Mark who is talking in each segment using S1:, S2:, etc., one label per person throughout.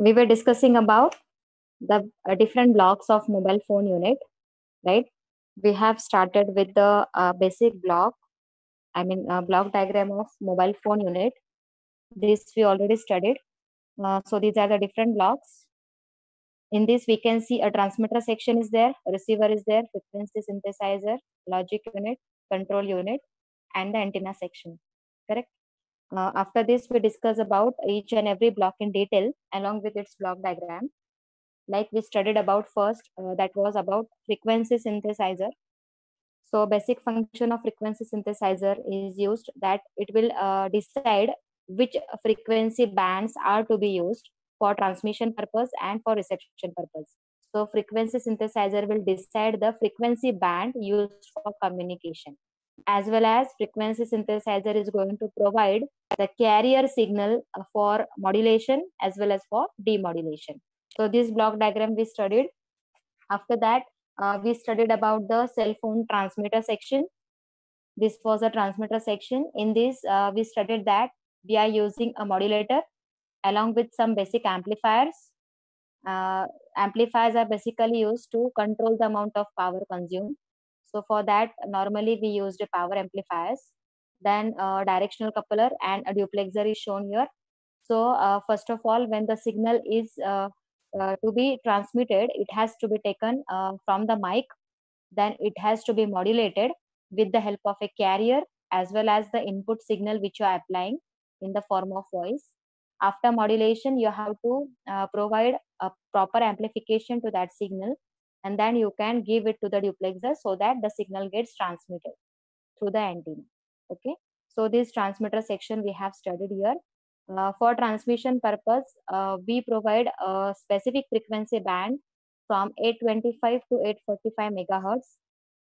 S1: we were discussing about the different blocks of mobile phone unit, right? We have started with the basic block, block diagram of mobile phone unit. This we already studied. So these are the different blocks. In this, we can see a transmitter section is there, a receiver is there, frequency synthesizer, logic unit, control unit, and the antenna section. Correct? After this, we discuss about each and every block in detail along with its block diagram. Like we studied about first, that was about frequency synthesizer. So basic function of frequency synthesizer is used that it will decide which frequency bands are to be used for transmission purpose and for reception purpose. So frequency synthesizer will decide the frequency band used for communication, as well as frequency synthesizer is going to provide the carrier signal for modulation as well as for demodulation. So this block diagram we studied. After that, we studied about the cell phone transmitter section. This was a transmitter section. In this, we studied that we are using a modulator along with some basic amplifiers. Amplifiers are basically used to control the amount of power consumed. So for that, normally we used power amplifiers. Then directional coupler and a duplexer is shown here. So first of all, when the signal is to be transmitted, it has to be taken from the mic. Then it has to be modulated with the help of a carrier as well as the input signal which you are applying in the form of voice. After modulation, you have to provide a proper amplification to that signal, and then you can give it to the duplexer so that the signal gets transmitted through the antenna. Okay, so this transmitter section we have studied here. For transmission purpose, we provide a specific frequency band from 825 to 845 megahertz,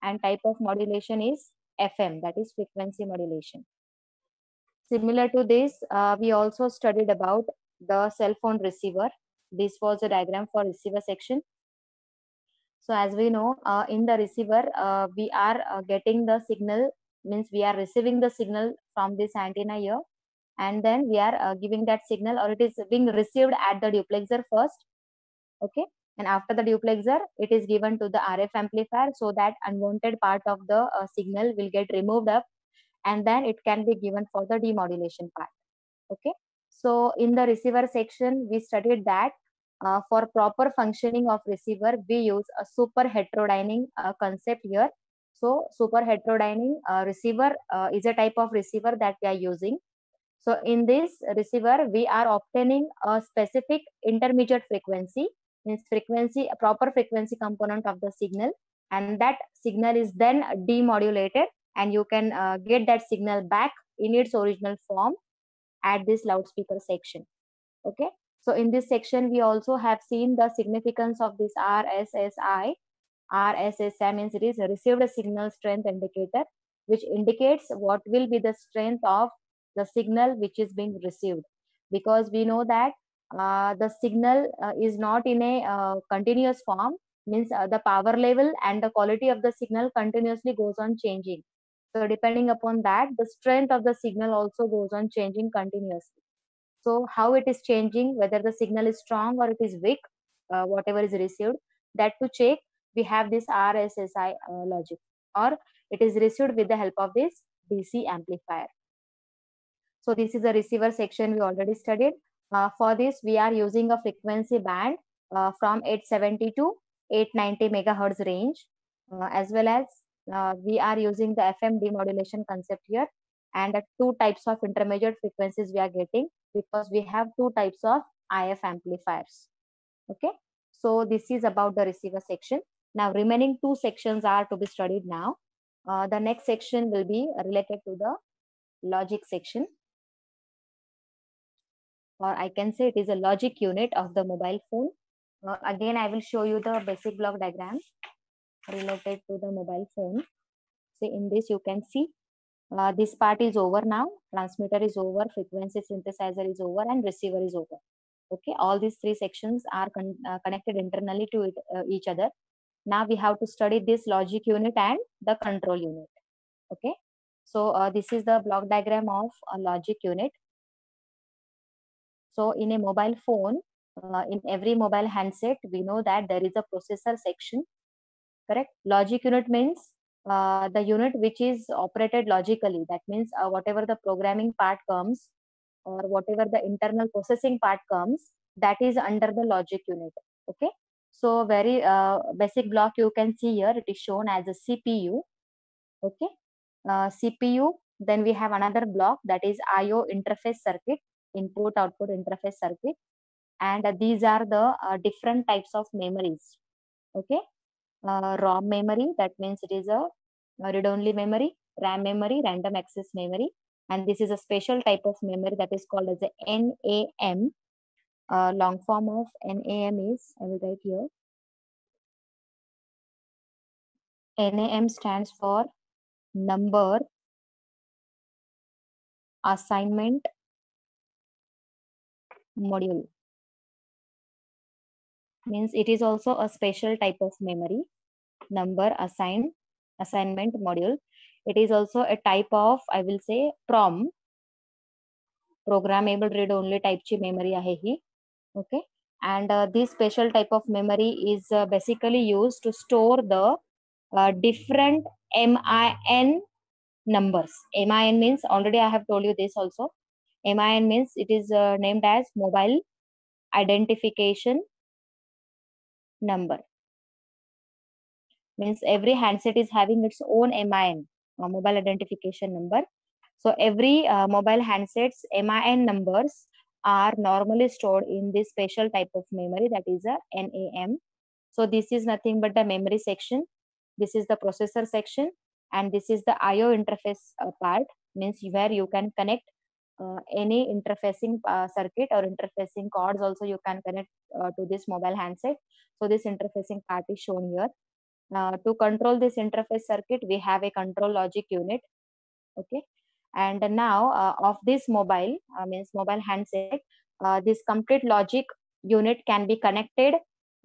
S1: and type of modulation is FM, that is frequency modulation. Similar to this, we also studied about the cell phone receiver. This was a diagram for receiver section. So as we know, in the receiver, we are getting the signal, means we are receiving the signal from this antenna here, and then we are giving that signal, or it is being received at the duplexer first. Okay, and after the duplexer, it is given to the RF amplifier so that unwanted part of the signal will get removed up, and then it can be given for the demodulation part. Okay, so in the receiver section, we studied that for proper functioning of receiver, we use a super heterodyning concept here. So super heterodyning receiver is a type of receiver that we are using. So in this receiver, we are obtaining a specific intermediate frequency, means frequency, a proper frequency component of the signal, and that signal is then demodulated, and you can get that signal back in its original form at this loudspeaker section. Okay, so in this section, we also have seen the significance of this RSSI. RSSI means it is a received signal strength indicator, which indicates what will be the strength of the signal which is being received. Because we know that the signal is not in a continuous form, means the power level and the quality of the signal continuously goes on changing. So depending upon that, the strength of the signal also goes on changing continuously. So how it is changing, whether the signal is strong or it is weak, whatever is received, that to check, we have this RSSI logic, or it is received with the help of this DC amplifier. So this is a receiver section we already studied. For this, we are using a frequency band from 870 to 890 megahertz range, as well as we are using the FM demodulation concept here, and two types of intermediate frequencies we are getting, because we have two types of IF amplifiers. Okay, so this is about the receiver section. Now remaining two sections are to be studied now. The next section will be related to the logic section, or I can say it is a logic unit of the mobile phone. Again, I will show you the basic block diagram related to the mobile phone. See, in this you can see this part is over now. Transmitter is over, frequency synthesizer is over, and receiver is over. Okay, all these three sections are connected internally to each other. Now we have to study this logic unit and the control unit. Okay, so this is the block diagram of a logic unit. So in a mobile phone, in every mobile handset, we know that there is a processor section, correct? Logic unit means the unit which is operated logically. That means whatever the programming part comes or whatever the internal processing part comes, that is under the logic unit. Okay. So very basic block you can see here. It is shown as a CPU. Okay. CPU. Then we have another block, that is IO interface circuit, input output interface circuit, and these are the different types of memories. Okay. ROM memory, that means it is a read-only memory, RAM memory, random access memory, and this is a special type of memory that is called as a NAM. Long form of NAM is, I will write here. NAM stands for number assignment module. Means it is also a special type of memory, number assignment module. It is also a type of, I will say, PROM, programmable read only type ची memory आहे ही. Okay. And this special type of memory is basically used to store the different MIN numbers. MIN means, already I have told you this also. MIN means it is named as mobile identification number. Means every handset is having its own MIN, mobile identification number. So every mobile handsets MIN numbers are normally stored in this special type of memory, that is a NAM. So this is nothing but the memory section. This is the processor section, and this is the IO interface part, means where you can connect any interfacing circuit or interfacing cords also you can connect to this mobile handset. So this interfacing part is shown here. To control this interface circuit, we have a control logic unit. Okay. And now of this mobile, means mobile handset, this complete logic unit can be connected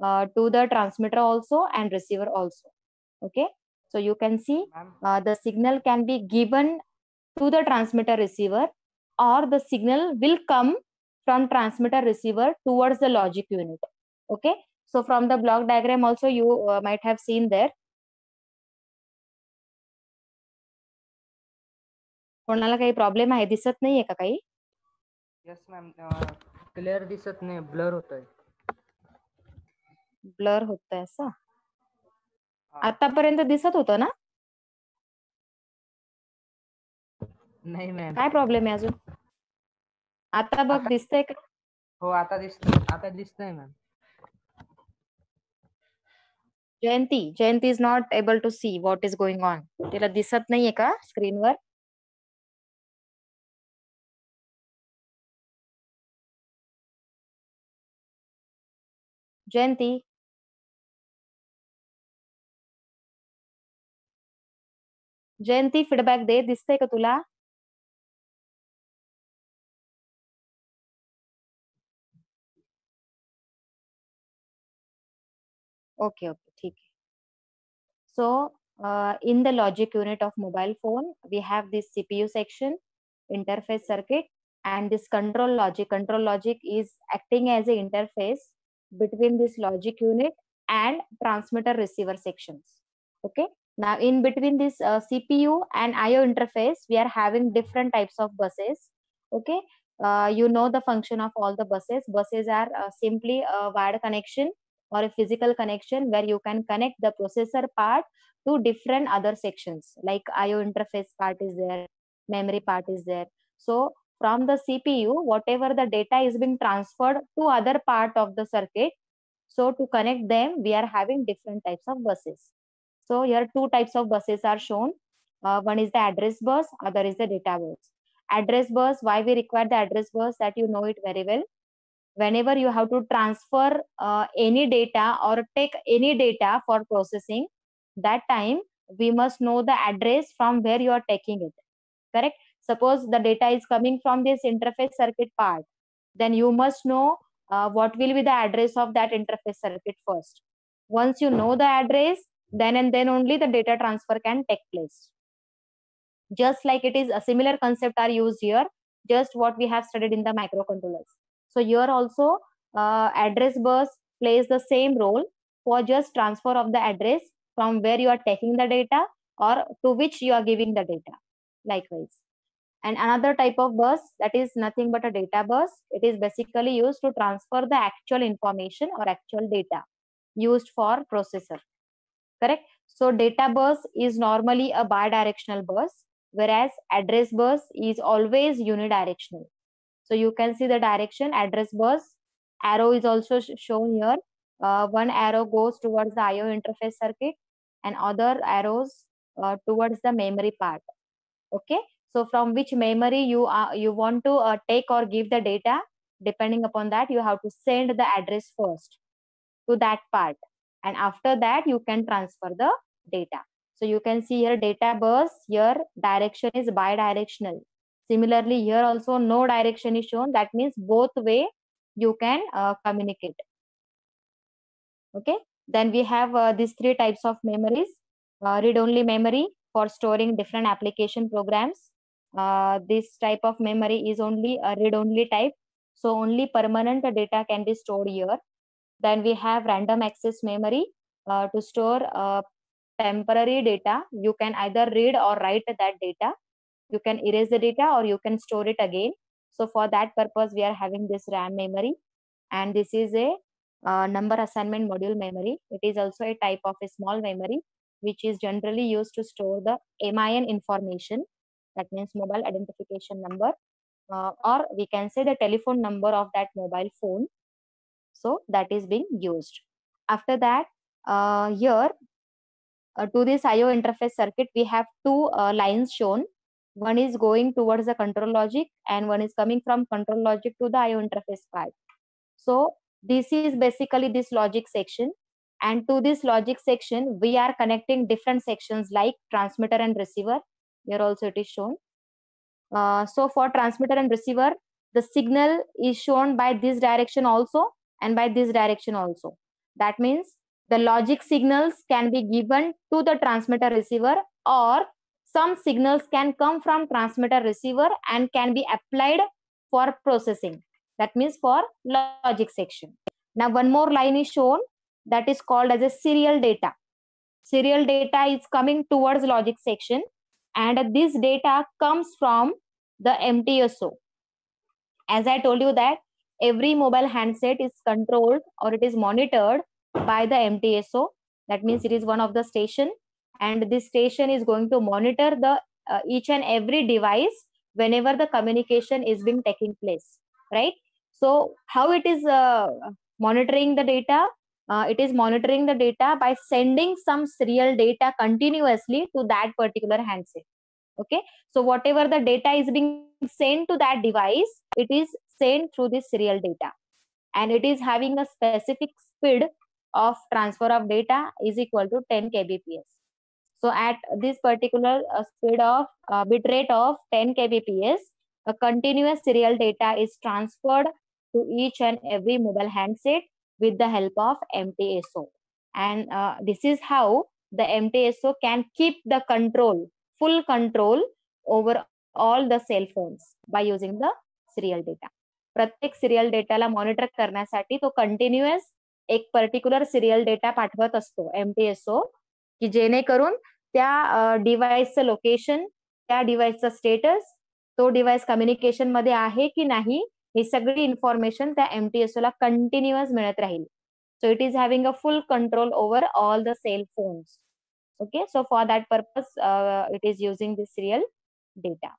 S1: to the transmitter also and receiver also. Okay. So you can see the signal can be given to the transmitter receiver, or the signal will come from transmitter receiver towards the logic unit. Okay. So from the block diagram also you might have seen there. कोणाला काही problem आहे, दिसत नाहीये का काही?
S2: Yes ma'am, clear दिसत नाही, blur होतोय.
S1: ब्लर होतंय असं? आतापर्यंत दिसत होतं ना?
S2: नाही मॅम.
S1: काय प्रॉब्लेम आहे अजून? आता बघ, दिसतंय का?
S2: हो, आता दिसतंय ma'am.
S1: Jayanti is not able to see what is going on. तिला दिसत नाहीये का स्क्रीनवर? जयंती, फीडबॅक दे. दिसतंय का तुला? ओके, ठीक है. So in the logic unit of mobile phone, we have this CPU section, interface circuit, and this control logic. Control logic is acting as an interface between this logic unit and transmitter receiver sections. Okay. Now in between this CPU and IO interface, we are having different types of buses. Okay. You know the function of all the buses. Buses are simply a wired connection or a physical connection where you can connect the processor part to different other sections, like IO interface part is there, memory part is there. So from the CPU, whatever the data is being transferred to other part of the circuit. So to connect them, we are having different types of buses. So here two types of buses are shown. One is the address bus, other is the data bus. Address bus, why we require the address bus, that you know it very well. Whenever you have to transfer any data or take any data for processing, that time we must know the address from where you are taking it. Correct? Suppose the data is coming from this interface circuit part, then you must know what will be the address of that interface circuit first. Once you know the address, then and then only the data transfer can take place. Just like it is a similar concept are used here, just what we have studied in the microcontrollers. So here also address bus plays the same role for just transfer of the address from where you are taking the data or to which you are giving the data. Likewise. And another type of bus, that is nothing but a data bus. It is basically used to transfer the actual information or actual data used for processor. Correct? So data bus is normally a bidirectional bus, whereas address bus is always unidirectional. So you can see the direction address bus. Arrow is also shown here. One arrow goes towards the IO interface circuit and other arrows towards the memory part. Okay. So from which memory you want to take or give the data, depending upon that, you have to send the address first to that part. And after that, you can transfer the data. So you can see here data bus, here direction is bidirectional. Similarly, here also no direction is shown. That means both way you can communicate. Okay. Then we have these three types of memories. Read-only memory for storing different application programs. This type of memory is only a read-only type. So only permanent data can be stored here. Then we have random access memory to store temporary data. You can either read or write that data. You can erase the data or you can store it again. So for that purpose, we are having this RAM memory. And this is a number assignment module memory. It is also a type of a small memory, which is generally used to store the MIN information. That means mobile identification number, or we can say the telephone number of that mobile phone. So that is being used. After that, here to this IO interface circuit, we have two lines shown. One is going towards the control logic and one is coming from control logic to the IO interface part. So this is basically this logic section, and to this logic section we are connecting different sections like transmitter and receiver. Here also it is shown. So for transmitter and receiver, the signal is shown by this direction also and by this direction also. That means the logic signals can be given to the transmitter receiver, or some signals can come from transmitter receiver and can be applied for processing. That means for logic section. Now one more line is shown, that is called as a serial data. Serial data is coming towards logic section, and this data comes from the MTSO. As I told you that every mobile handset is controlled or it is monitored by the MTSO. That means it is one of the station, and this station is going to monitor the each and every device whenever the communication is being taking place, right? So how it is monitoring the data? It is monitoring the data by sending some serial data continuously to that particular handset. Okay, so whatever the data is being sent to that device, it is sent through this serial data, and it is having a specific speed of transfer of data is equal to 10 kbps. So at this particular speed of bit rate of 10 kbps, a continuous serial data is transferred to each and every mobile handset with the help of MTSO. And this is how the MTSO can keep the control, full control over all the cell phones by using the serial data. प्रत्येक serial डेटाला monitor करण्यासाठी तो continuous एक particular serial data पाठवत असतो MTSO, की जेणेकरून त्या डिव्हाइसचं लोकेशन, त्या डिव्हाइसचा स्टेटस, तो डिव्हाइस कम्युनिकेशन मध्ये आहे की नाही, ही सगळी इन्फॉर्मेशन त्या MTSO ला कंटिन्युअस मिळत राहील. So it is having a full control over all the cell phones. Okay, so for that purpose, it is using the serial data.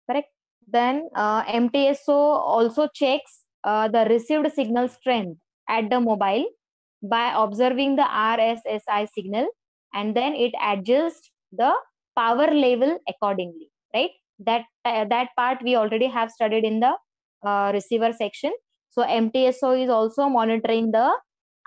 S1: Correct. Then MTSO also checks the received signal strength at the mobile by observing the RSSI signal, and then it adjusts the power level accordingly, right? That part we already have studied in the receiver section. So MTSO is also monitoring the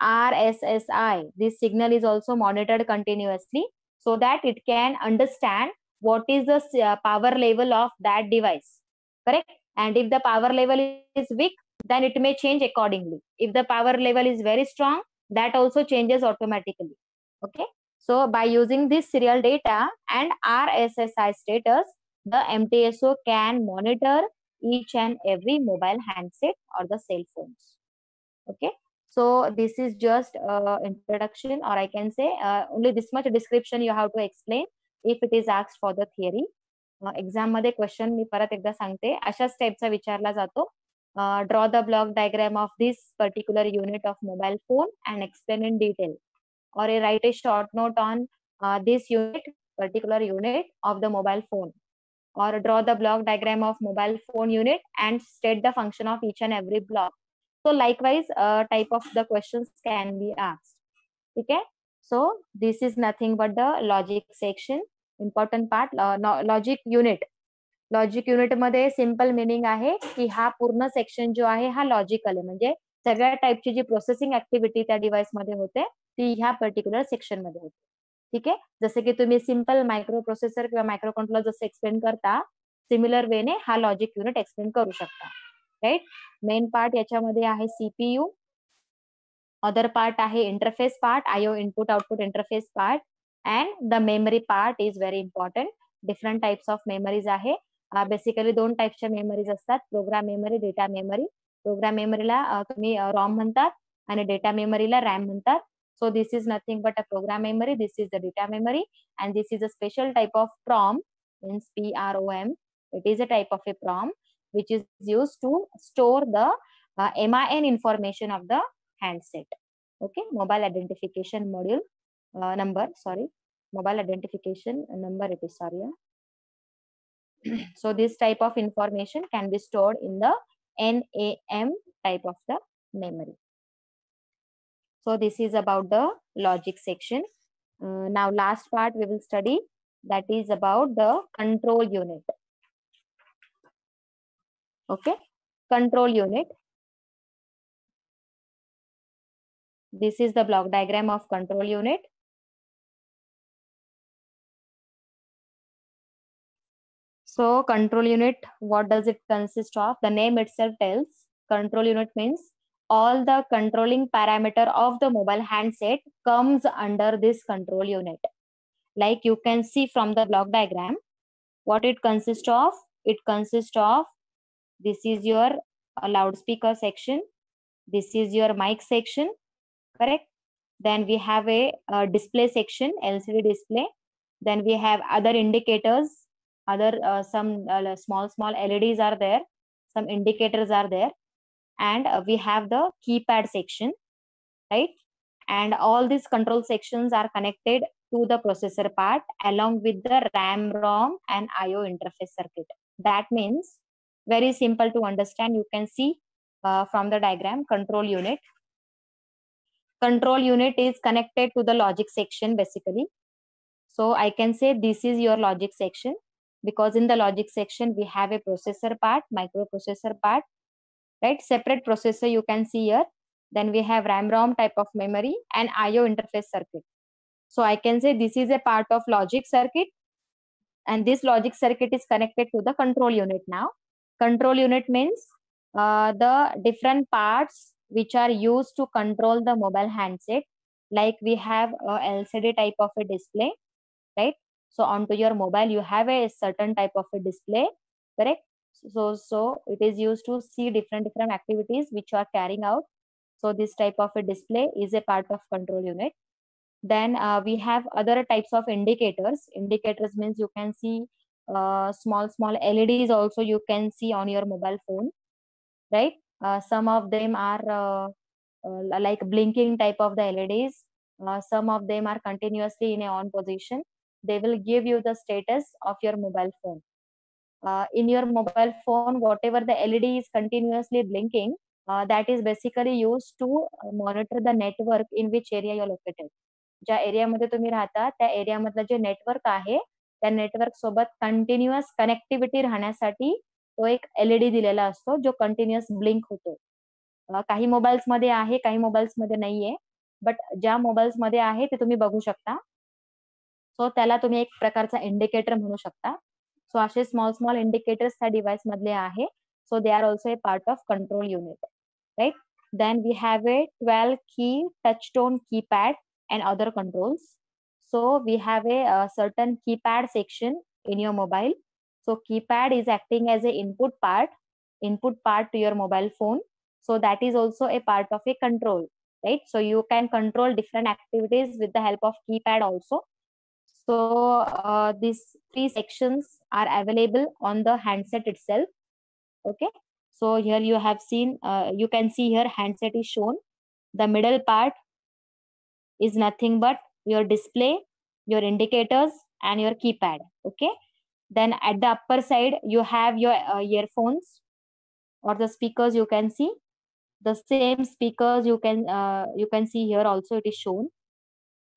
S1: RSSI. This signal is also monitored continuously so that it can understand what is the power level of that device. Correct? And if the power level is weak, then it may change accordingly. If the power level is very strong, that also changes automatically. Okay. So by using this serial data and RSSI status, the MTSO can monitor each and every mobile handset or the cell phones. Okay, so this is just introduction, or I can say only this much description you have to explain if it is asked for the theory. Exam मध्ये question मी परत एकदा सांगते, अशाच टाईपचा विचारला जातो. Draw the block diagram of this particular unit of mobile phone and explain in detail, or write a short note on this unit, particular unit of the mobile phone, or draw the block diagram of mobile phone unit and state the function of each and every block. So likewise type of the questions can be asked. Okay, so this is nothing but the logic section, important part. Logic unit मध्ये simple meaning आहे की हा पूर्ण section जो आहे हा logical आहे, म्हणजे सगळ्या टाईपची जी प्रोसेसिंग ऍक्टिव्हिटी त्या डिव्हाइस मध्ये होते ती ह्या पर्टिक्युलर सेक्शन मध्ये होते. ठीक आहे, जसं की तुम्ही सिंपल मायक्रो प्रोसेसर किंवा मायक्रो कंट्रोलर जसं एक्सप्लेन करता, सिमिलर वेने हा लॉजिक युनिट एक्सप्लेन करू शकता. राईट, मेन पार्ट याच्यामध्ये आहे सीपीयू, अदर पार्ट आहे interface part, IO input output interface part, and the memory part is very important. Different types of memories आहे. Basically दोन टाइपच्या मेमरीज असतात, program memory, data memory. Program मेमरीला तुम्ही ROM म्हणतात आणि डेटा मेमरीला रॅम म्हणतात. So this is nothing but a program memory. This is the data memory, and this is a special type of PROM, means PROM. It is a type of a PROM which is used to store the MIN information of the handset. Okay, mobile identification module number. Sorry, mobile identification number. It is sorry. So this type of information can be stored in the NAM type of the memory. So this is about the logic section. Now last part we will study, that is about the control unit. Okay, control unit. This is the block diagram of control unit. So control unit, what does it consist of? The name itself tells. Control unit means all the controlling parameter of the mobile handset comes under this control unit. Like you can see from the block diagram, what it consists of. It consists of, this is your loudspeaker section, this is your mic section, correct? Then we have a display section, LCD display. Then we have other indicators, other some small LEDs are there, some indicators are there, and we have the keypad section, right? And all these control sections are connected to the processor part along with the RAM, ROM and IO interface circuit. That means, very simple to understand, you can see from the diagram, control unit. Control unit is connected to the logic section basically. So I can say this is your logic section, because in the logic section we have a processor part, microprocessor part, right? Separate processor you can see here. Then we have RAM, ROM type of memory and IO interface circuit. So I can say this is a part of logic circuit, and this logic circuit is connected to the control unit. Now control unit means the different parts which are used to control the mobile handset. Like we have a LCD type of a display, right? So onto your mobile you have a certain type of a display, correct? So it is used to see different activities which you are carrying out. So this type of a display is a part of control unit. Then we have other types of indicators. Indicators means you can see small LEDs also you can see on your mobile phone, right? Some of them are like blinking type of the LEDs. Some of them are continuously in a on position. They will give you the status of your mobile phone. In your mobile phone, whatever the LED is continuously blinking, that is basically used to monitor the network in which area you are located. ज्या एरियामध्ये तुम्ही राहता त्या एरियामधलं जे network आहे त्या network सोबत continuous connectivity राहण्यासाठी तो एक एलईडी दिलेला असतो जो कंटिन्युअस ब्लिंक होतो. काही मोबाईल्स मध्ये आहे, काही मोबाईल्स मध्ये नाहीये, बट ज्या मोबाईल्स मध्ये आहे ते तुम्ही बघू शकता. सो त्याला तुम्ही एक प्रकारचा इंडिकेटर म्हणू शकता. सो असे स्मॉल इंडिकेटर्स त्या डिव्हाइस मधले आहे. So they are also a part of control unit, right? Then we have a 12 key touchtone keypad and other controls. So we have a certain keypad section in your mobile. So keypad is acting as a input part input part to your mobile phone. So that is also a part of a control, right? So you can control different activities with the help of keypad also. So these three sections are available on the handset itself. Okay. So here you have seen, you can see here handset is shown. The middle part is nothing but your display, your indicators, and your keypad. Okay. Then at the upper side, you have your earphones or the speakers. You can see the same speakers. You can see here also it is shown.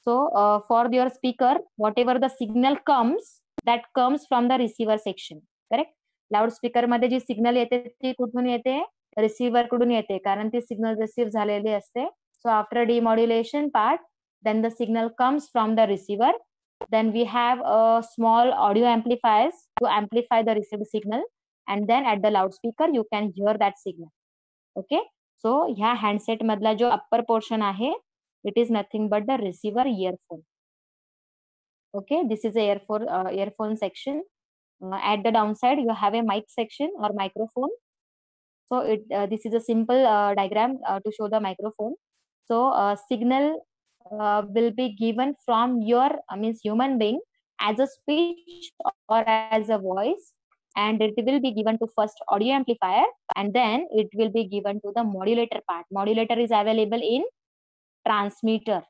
S1: So for your speaker, whatever the signal comes, that comes from the receiver section. Correct. Loudspeaker मध्ये जी signal येते ती कुठून येते? Receiver कडून येते, कारण ती signal receive झालेली असते. So after demodulation part, then the signal comes from the receiver. Then we have a small audio amplifiers to amplify the received signal, and then at the loudspeaker you can hear that signal. Okay. So ह्या handset मधला जो upper portion आहे, it is nothing but the receiver earphone. Okay, this is a earphone section. At the downside, you have a mic section or microphone. So this is a simple diagram to show the microphone. So signal will be given from your means human being as a speech or as a voice, and it will be given to first audio amplifier, and then it will be given to the modulator part. Modulator is available in transmitter.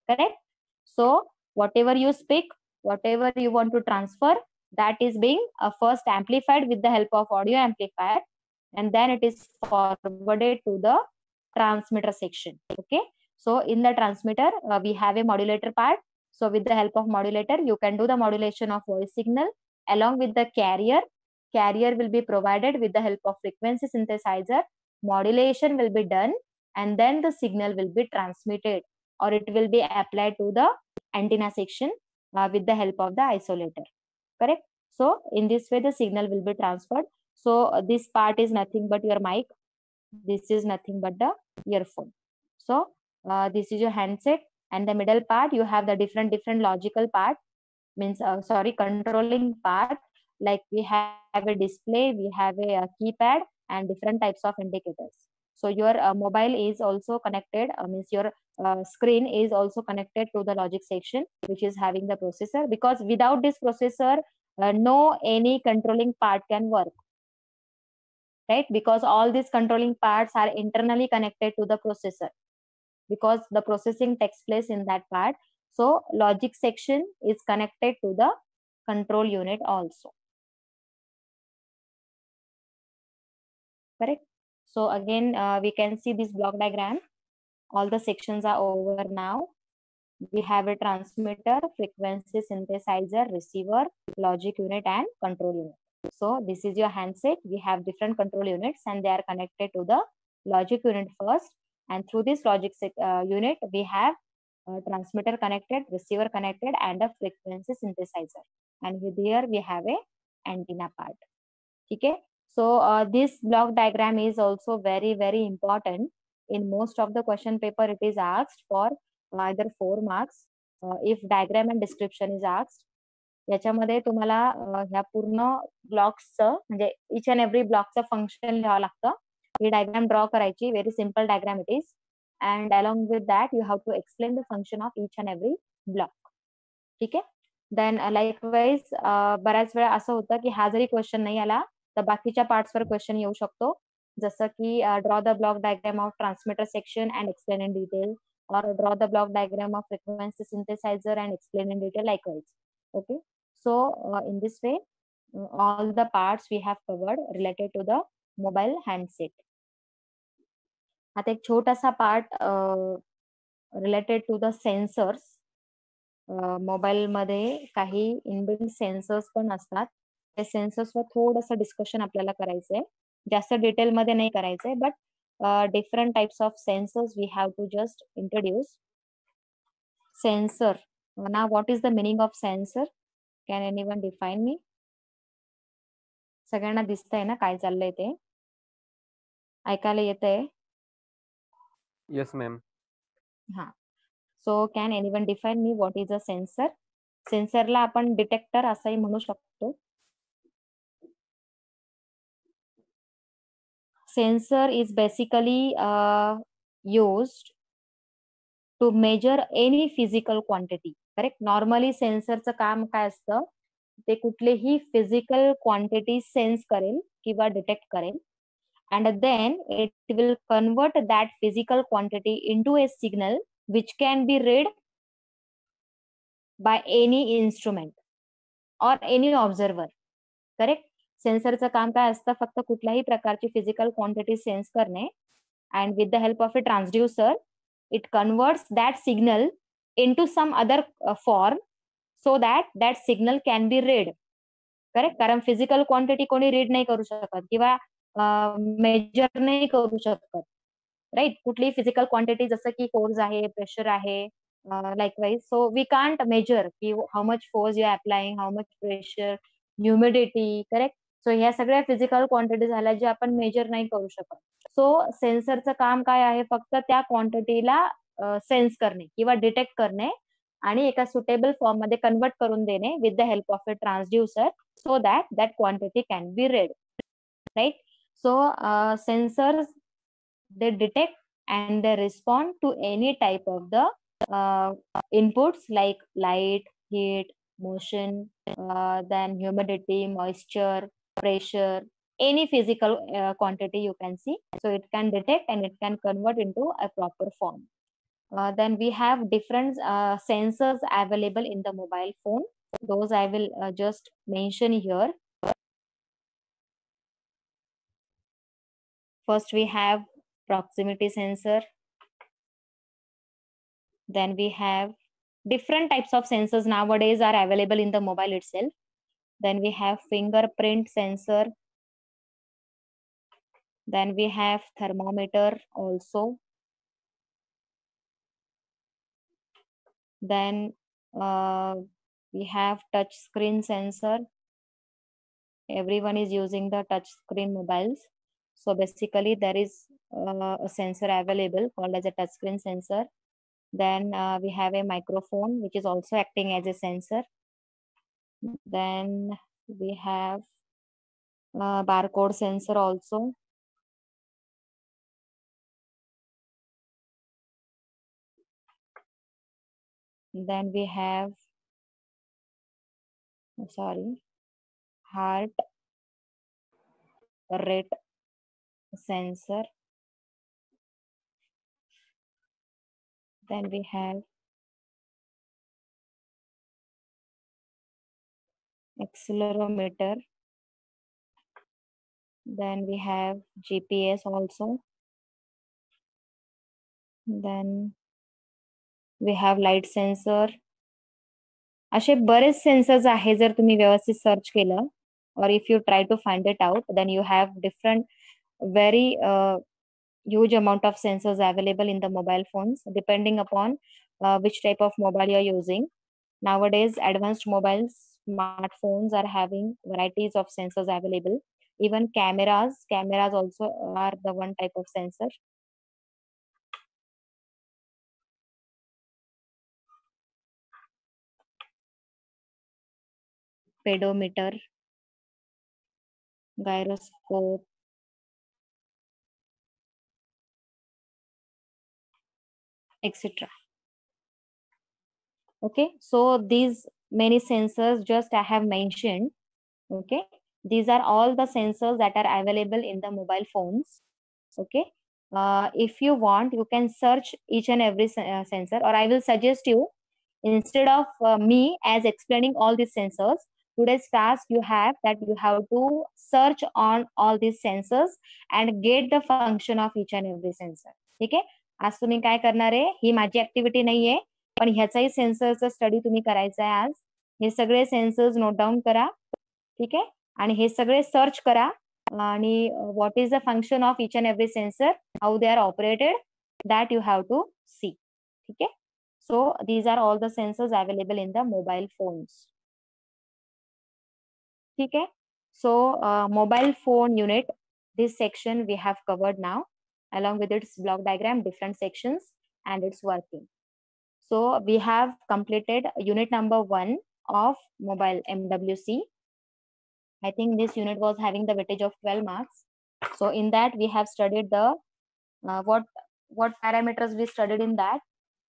S1: Correct. So whatever you speak, whatever you want to transfer, that is being first amplified with the help of audio amplifier, and then it is forwarded to the transmitter section. Okay. So in the transmitter, we have a modulator part. So with the help of modulator, you can do the modulation of voice signal along with the carrier. Carrier will be provided with the help of frequency synthesizer. Modulation will be done, and then the signal will be transmitted, or it will be applied to the antenna section with the help of the isolator. Correct. So in this way the signal will be transferred. So this part is nothing but your mic, this is nothing but the earphone. So this is your handset, and the middle part you have the different logical part, means controlling part, like we have a display, we have a keypad, and different types of indicators. So your mobile is also connected, means your screen is also connected to the logic section, which is having the processor, because without this processor, no any controlling part can work, right? Because all these controlling parts are internally connected to the processor, because the processing takes place in that part. So logic section is connected to the control unit also. Correct. So again, we can see this block diagram. All the sections are over now. We have a transmitter, frequency synthesizer, receiver, logic unit, and control unit. So this is your handset. We have different control units, and they are connected to the logic unit first. And through this logic unit, we have transmitter connected, receiver connected, and a frequency synthesizer. And here we have a antenna part. Okay. So this block diagram is also very important. In most of the question paper, it is asked for either 4 marks. If diagram and description is asked, याच्यामध्ये तुम्हाला ह्या पूर्ण ब्लॉक्सचं म्हणजे each and every ब्लॉकचं function लिहावं लागतं. ही डायग्राम ड्रॉ करायची, very simple diagram it is, and along with that you have to explain the function of each and every block. ठीक आहे. देन लाईकवाईज बऱ्याच वेळा असं होतं की हा जरी क्वेश्चन नाही आला तर बाकीच्या पार्ट्सवर क्वेश्चन येऊ शकतो, जसं की draw the block diagram of transmitter section and explain in detail, or draw the block diagram of frequency synthesizer and explain in detail likewise. Okay. So in this way, all the parts we have covered related to the mobile handset. आता एक छोटासा part related to the sensors. Mobile मध्ये काही inbuilt sensors पण असतात. त्या सेन्सर्सवर थोडंसं discussion आपल्याला करायचंय, जास्त डिटेल मध्ये नाही करायचंय, but different types of sensors we have to just introduce. Sensor. Now what is the meaning of sensor? Can anyone define me? सगळ्यांना दिसतंय ना काय चाललंय ते? ऐकायला येतंय?
S2: Yes, ma'am.
S1: हा. So can anyone define me what is a sensor? सेन्सरला आपण डिटेक्टर असंही म्हणू शकतो. sensor is basically used to measure any physical quantity. Correct. Normally सेन्सरचं काम काय असतं, ते कुठलीही फिजिकल क्वांटिटी सेन्स करेल किंवा डिटेक्ट करेल, and then it will convert that physical quantity into a signal which can be read by any instrument or any observer. Correct. सेन्सरचं काम काय असतं, फक्त कुठल्याही प्रकारची फिजिकल क्वांटिटी सेन्स करणे, and with the help of a transducer it converts that signal into some other form so that that signal can be read. Correct. कारण physical quantity कोणी रीड नाही करू शकत किंवा मेजर नाही करू शकत, राईट. कुठलीही फिजिकल क्वांटिटी जसं की फोर्स आहे, प्रेशर आहे, likewise. So we can't measure की how much force you applying, how much pressure, humidity. Correct. So ह्या सगळ्या फिजिकल क्वांटिटी झाल्या जे आपण मेजर नाही करू शकत. सो सेन्सरचं काम काय आहे, फक्त त्या क्वांटिटीला सेन्स करणे किंवा डिटेक्ट करणे आणि एका सुटेबल फॉर्म मध्ये कन्वर्ट करून देणे with the help of a transducer so that that quantity can be read, right. So sensors, they detect and they respond to any type of the inputs like light, heat, motion, then humidity, moisture, pressure, any physical quantity you can see. So it can detect and it can convert into a proper form. Then we have different sensors available in the mobile phone. Those I will just mention here. First we have proximity sensor. Then we have different types of sensors nowadays are available in the mobile itself. Then we have fingerprint sensor. Then we have thermometer also. Then we have touch screen sensor. Everyone is using the touch screen mobiles. So basically there is a sensor available called as a touch screen sensor. Then we have a microphone which is also acting as a sensor. Then we have barcode sensor also. Then we have heart rate sensor. Then we have accelerometer. Then we have GPS also. Then we have light sensor. असे बरेच sensors आहे, जर तुम्ही व्यवस्थित search केलं or if you try to find it out, then you have different very huge amount of sensors available in the mobile phones depending upon which type of mobile you are using. Nowadays advanced mobiles, smartphones are having varieties of sensors available. Even cameras also are the one type of sensor. Pedometer, gyroscope, etc. Okay, so these many sensors just I have mentioned. Okay, these are all the sensors that are available in the mobile phones. Okay, if you want you can search each and every sensor, or I will suggest you, instead of me as explaining all these sensors, today's task you have that you have to search on all these sensors and get the function of each and every sensor. ठीक आहे. आज तुम्ही काय करणार आहे, ही माझी activity नाहीये, पण ह्याचाही सेन्सरचा स्टडी तुम्ही करायचा आहे आज. हे सगळे सेन्सर्स नोट डाऊन करा. ठीक आहे. आणि हे सगळे सर्च करा आणि what is the function of each and every sensor, how they are operated, that you have to see. ठीक आहे. So these are all the sensors available in the mobile phones. Okay. So mobile phone unit, this section we have covered now along with its block diagram, different sections and its working. So we have completed unit number 1 of mobile MWC. I think this unit was having the weightage of 12 marks. So in that we have studied the what parameters we studied in that.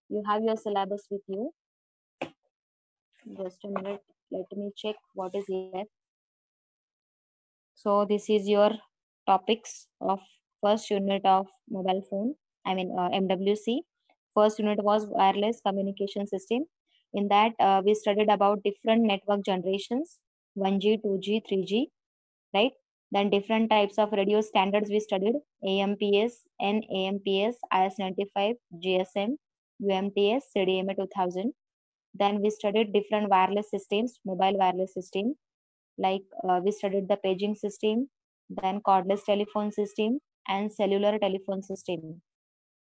S1: You have your syllabus with you. Just a minute, let me check what is left. So this is your topics of first unit of mobile phone. I mean MWC. First unit was wireless communication system. In that we studied about different network generations, 1G, 2G, 3G, right? Then different types of radio standards we studied: AMPS, NAMPS, IS-95, GSM, UMTS, CDMA 2000. Then we studied different wireless systems, mobile wireless system, like we studied the paging system, then cordless telephone system, and cellular telephone system.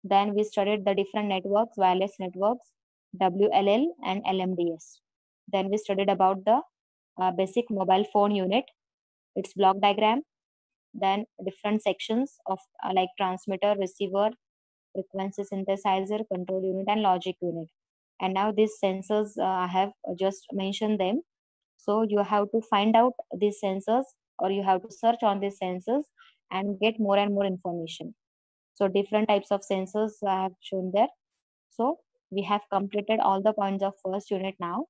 S1: Then we studied the different networks, wireless networks, WLL and LMDS. Then we studied about the basic mobile phone unit, its block diagram, then different sections of like transmitter, receiver, frequency synthesizer, control unit, and logic unit. And now these sensors, I have just mentioned them. So you have to find out these sensors, or you have to search on these sensors and get more and more information. So different types of sensors I have shown there. So we have completed all the points of first unit now.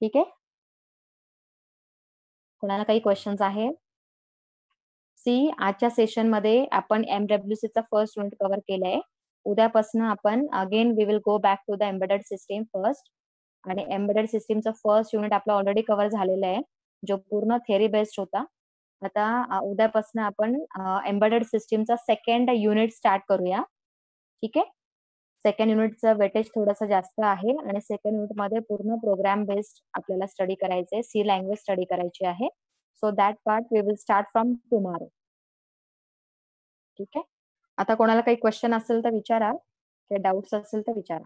S1: ठीक है? कोणाला काही questions आहे? सी आजच्या session मध्ये आपण MWC चा first unit cover केलंय. उद्यापासून आपण again we will go back to the embedded system first. आणि एम्बेडेड सिस्टीमचं फर्स्ट युनिट आपलं ऑलरेडी कव्हर झालेलं आहे, जो पूर्ण थेअरी बेस्ड होता. आता उद्यापासून आपण एम्बेडेड सिस्टीमचा सेकंड युनिट स्टार्ट करूया. ठीक आहे. सेकंड युनिटचं वेटेज थोडंसं जास्त आहे आणि सेकंड युनिट मध्ये पूर्ण प्रोग्राम बेस्ड आपल्याला स्टडी करायचंय, सी लँग्वेज स्टडी करायची आहे. So that part we will start from tomorrow. ठीक आहे. आता कोणाला काही क्वेश्चन असेल तर विचारा, काही डाऊट्स असेल तर विचारा.